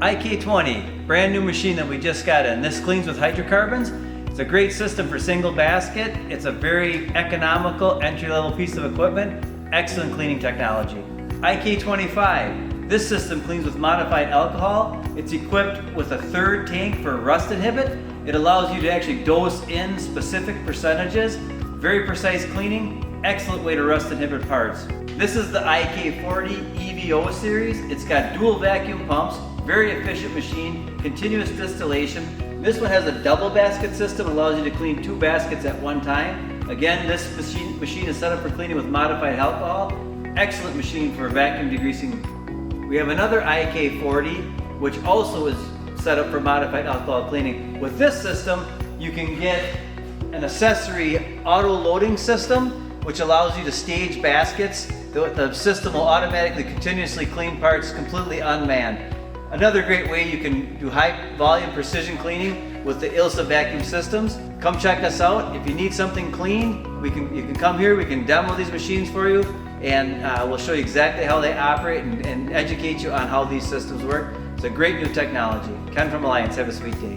IK20, brand new machine that we just got in. This cleans with hydrocarbons. It's a great system for single basket. It's a very economical entry-level piece of equipment. Excellent cleaning technology. IK25, this system cleans with modified alcohol. It's equipped with a third tank for rust inhibit. It allows you to actually dose in specific percentages. Very precise cleaning, excellent way to rust inhibit parts. This is the IK40 EVO series. It's got dual vacuum pumps, very efficient machine, continuous distillation. This one has a double basket system, allows you to clean 2 baskets at one time. Again, this machine is set up for cleaning with modified alcohol. Excellent machine for vacuum degreasing. We have another IK40, which also is set up for modified alcohol cleaning. With this system, you can get an accessory auto loading system, which allows you to stage baskets. The system will automatically continuously clean parts completely unmanned. Another great way you can do high volume precision cleaning with the ILSA vacuum systems. Come check us out. If you need something clean, you can come here, we can demo these machines for you, and we'll show you exactly how they operate and educate you on how these systems work. It's a great new technology. Ken from Alliance, have a sweet day.